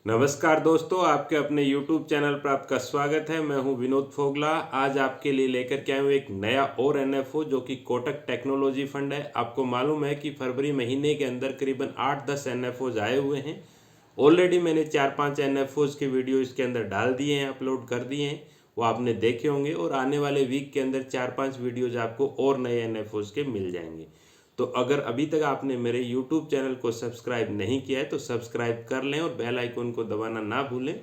नमस्कार दोस्तों, आपके अपने YouTube चैनल पर आपका स्वागत है। मैं हूं विनोद फोगला। आज आपके लिए लेकर के आया हूं एक नया और एनएफओ जो कि कोटक टेक्नोलॉजी फंड है। आपको मालूम है कि फरवरी महीने के अंदर करीबन 8-10 एनएफओज आए हुए हैं। ऑलरेडी मैंने 4-5 एनएफओज के वीडियो इसके अंदर डाल दिए हैं, अपलोड कर दिए हैं, वो आपने देखे होंगे। और आने वाले वीक के अंदर 4-5 वीडियोज आपको और नए एनएफओज के मिल जाएंगे। तो अगर अभी तक आपने मेरे YouTube चैनल को सब्सक्राइब नहीं किया है तो सब्सक्राइब कर लें और बेल आइकन को दबाना ना भूलें,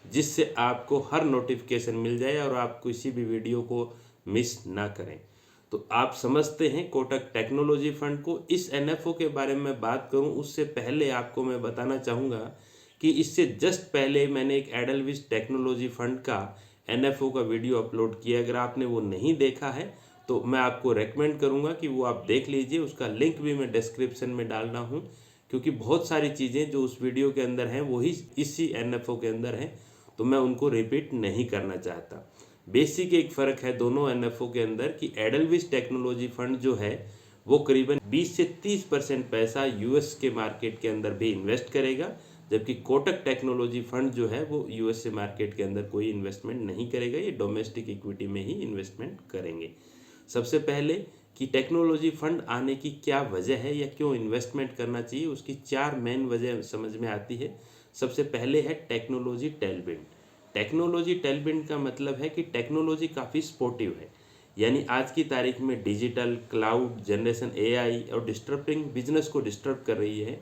जिससे आपको हर नोटिफिकेशन मिल जाए और आप किसी भी वीडियो को मिस ना करें। तो आप समझते हैं कोटक टेक्नोलॉजी फंड को। इस एनएफओ के बारे में बात करूं उससे पहले आपको मैं बताना चाहूँगा कि इससे जस्ट पहले मैंने एक एडलविस टेक्नोलॉजी फंड का एनएफओ का वीडियो अपलोड किया। अगर आपने वो नहीं देखा है तो मैं आपको रेकमेंड करूंगा कि वो आप देख लीजिए। उसका लिंक भी मैं डिस्क्रिप्शन में डाल रहा हूँ, क्योंकि बहुत सारी चीज़ें जो उस वीडियो के अंदर हैं वही इसी एनएफओ के अंदर हैं, तो मैं उनको रिपीट नहीं करना चाहता। बेसिक एक फ़र्क है दोनों एनएफओ के अंदर कि एडलविस टेक्नोलॉजी फंड जो है वो करीबन 20 से 30% पैसा यूएस के मार्केट के अंदर भी इन्वेस्ट करेगा, जबकि कोटक टेक्नोलॉजी फंड जो है वो यूएसए मार्केट के अंदर कोई इन्वेस्टमेंट नहीं करेगा। ये डोमेस्टिक इक्विटी में ही इन्वेस्टमेंट करेंगे। सबसे पहले कि टेक्नोलॉजी फंड आने की क्या वजह है या क्यों इन्वेस्टमेंट करना चाहिए, उसकी 4 मेन वजह समझ में आती है। सबसे पहले है टेक्नोलॉजी टेलविंड। टेक्नोलॉजी टेलविंड का मतलब है कि टेक्नोलॉजी काफ़ी सपोर्टिव है, यानी आज की तारीख में डिजिटल, क्लाउड, जनरेशन एआई और डिस्टर्बिंग बिजनेस को डिस्टर्ब कर रही है,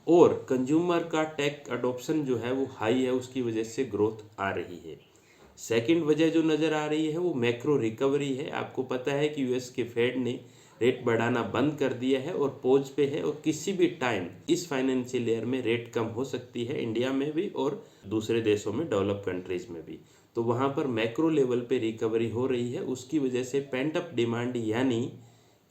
और कंज्यूमर का टेक अडोप्शन जो है वो हाई है, उसकी वजह से ग्रोथ आ रही है। सेकंड वजह जो नज़र आ रही है वो मैक्रो रिकवरी है। आपको पता है कि यूएस के फेड ने रेट बढ़ाना बंद कर दिया है और पोज पे है, और किसी भी टाइम इस फाइनेंशियल ईयर में रेट कम हो सकती है, इंडिया में भी और दूसरे देशों में, डेवलप कंट्रीज में भी। तो वहाँ पर मैक्रो लेवल पे रिकवरी हो रही है, उसकी वजह से पेंट अप डिमांड यानी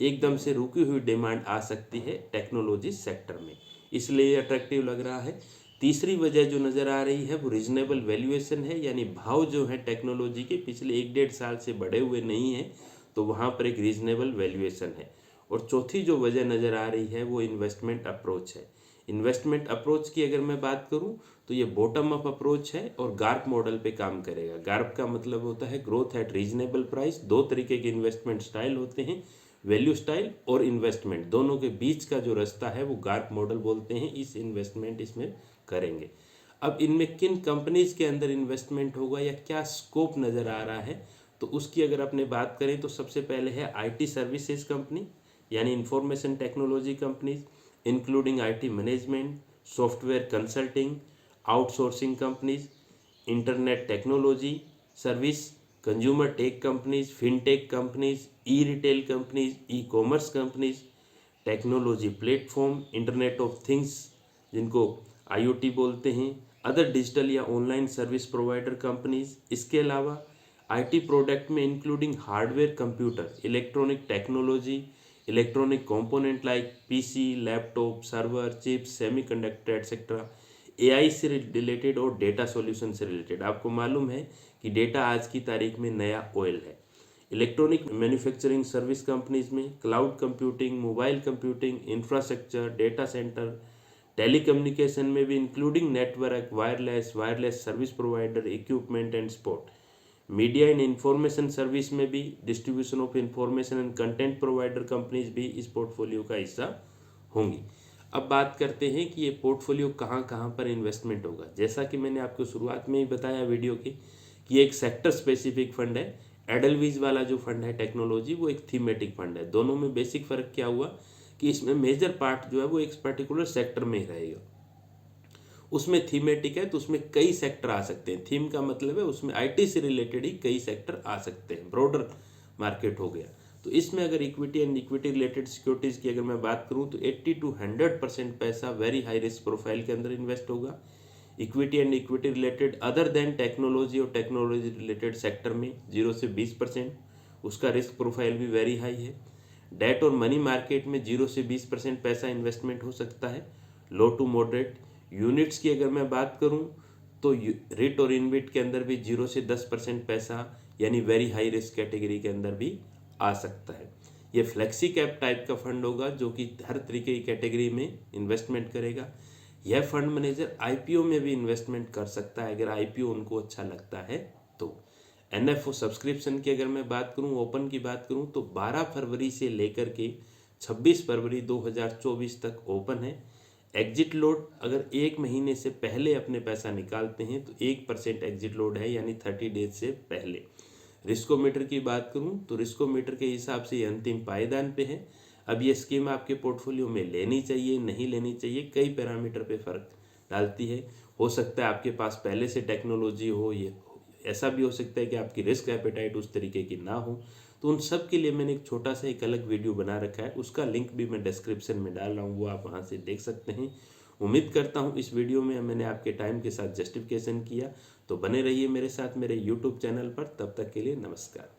एकदम से रुकी हुई डिमांड आ सकती है टेक्नोलॉजी सेक्टर में, इसलिए अट्रैक्टिव लग रहा है। तीसरी वजह जो नज़र आ रही है वो रीजनेबल वैल्यूएशन है, यानी भाव जो है टेक्नोलॉजी के पिछले 1-1.5 साल से बढ़े हुए नहीं हैं, तो वहाँ पर एक रीजनेबल वैल्यूएशन है। और चौथी जो वजह नज़र आ रही है वो इन्वेस्टमेंट अप्रोच है। इन्वेस्टमेंट अप्रोच की अगर मैं बात करूँ तो ये बॉटम अप अप्रोच है और गार्प मॉडल पे काम करेगा। गार्प का मतलब होता है ग्रोथ एट रीजनेबल प्राइस। दो तरीके के इन्वेस्टमेंट स्टाइल होते हैं, वैल्यू स्टाइल और इन्वेस्टमेंट, दोनों के बीच का जो रास्ता है वो गार्प मॉडल बोलते हैं। इस इन्वेस्टमेंट इसमें करेंगे। अब इनमें किन कंपनीज के अंदर इन्वेस्टमेंट होगा या क्या स्कोप नज़र आ रहा है, तो उसकी अगर अपने बात करें तो सबसे पहले है आईटी सर्विसेज कंपनी, यानी information technology companies, including IT management, software consulting, outsourcing companies, internet technology service, consumer tech companies, fintech companies, E retail companies, e commerce companies, technology platform, internet of things जिनको IoT बोलते हैं, other digital या online service provider companies. इसके अलावा IT product में including hardware, computer, electronic technology, electronic component like PC, laptop, server, chips, semiconductor etcetera, AI से related और data solution से रिलेटेड। आपको मालूम है कि डेटा आज की तारीख में नया ऑयल है। इलेक्ट्रॉनिक मैन्युफैक्चरिंग सर्विस कंपनीज में cloud computing, mobile computing, infrastructure, data centre, telecommunication में भी including network, wireless service provider, equipment and support. Media and information service में भी distribution of information and content provider companies भी इस portfolio का हिस्सा होंगी। अब बात करते हैं कि ये पोर्टफोलियो कहाँ कहाँ पर इन्वेस्टमेंट होगा। जैसा कि मैंने आपको शुरुआत में ही बताया वीडियो की कि एक सेक्टर स्पेसिफिक फंड है। एडलवीज वाला जो फंड है टेक्नोलॉजी, वो एक थीमेटिक फंड है। दोनों में बेसिक फ़र्क क्या हुआ कि इसमें मेजर पार्ट जो है वो एक पर्टिकुलर सेक्टर में ही रहेगा। उसमें थीमेटिक है तो उसमें कई सेक्टर आ सकते हैं। थीम का मतलब है उसमें आईटी से रिलेटेड ही कई सेक्टर आ सकते हैं, ब्रॉडर मार्केट हो गया। तो इसमें अगर equity and equity related securities की अगर मैं बात करूं तो 80-100% पैसा वेरी हाई रिस्क प्रोफाइल के अंदर इन्वेस्ट होगा। Equity and equity related other than technology और टेक्नोलॉजी रिलेटेड सेक्टर में 0 से 20%, उसका रिस्क प्रोफाइल भी वेरी हाई है। डेट और मनी मार्केट में 0 से 20% पैसा इन्वेस्टमेंट हो सकता है, लो टू मॉडरेट। यूनिट्स की अगर मैं बात करूं तो रिट और इनविट के अंदर भी 0 से 10% पैसा, यानी वेरी हाई रिस्क कैटेगरी के अंदर भी आ सकता है। ये फ्लेक्सी कैप टाइप का फंड होगा जो कि हर तरीके की कैटेगरी में इन्वेस्टमेंट करेगा। यह फंड मैनेजर आईपीओ में भी इन्वेस्टमेंट कर सकता है अगर आईपीओ उनको अच्छा लगता है तो। एनएफओ सब्सक्रिप्शन की अगर मैं बात करूं, ओपन की बात करूं तो 12 फरवरी से लेकर के 26 फरवरी 2024 तक ओपन है। एग्जिट लोड अगर एक महीने से पहले अपने पैसा निकालते हैं तो 1% एग्जिट लोड है, यानी 30 डेज से पहले। रिस्कोमीटर की बात करूं तो रिस्कोमीटर के हिसाब से ये अंतिम पायदान पे है। अब ये स्कीम आपके पोर्टफोलियो में लेनी चाहिए नहीं लेनी चाहिए, कई पैरामीटर पे फर्क डालती है। हो सकता है आपके पास पहले से टेक्नोलॉजी हो, ये ऐसा भी हो सकता है कि आपकी रिस्क एपेटाइट उस तरीके की ना हो। तो उन सब के लिए मैंने एक छोटा सा एक अलग वीडियो बना रखा है, उसका लिंक भी मैं डिस्क्रिप्शन में डाल रहा हूँ, वो आप वहाँ से देख सकते हैं। उम्मीद करता हूँ इस वीडियो में मैंने आपके टाइम के साथ जस्टिफिकेशन किया। तो बने रहिए मेरे साथ मेरे यूट्यूब चैनल पर। तब तक के लिए नमस्कार।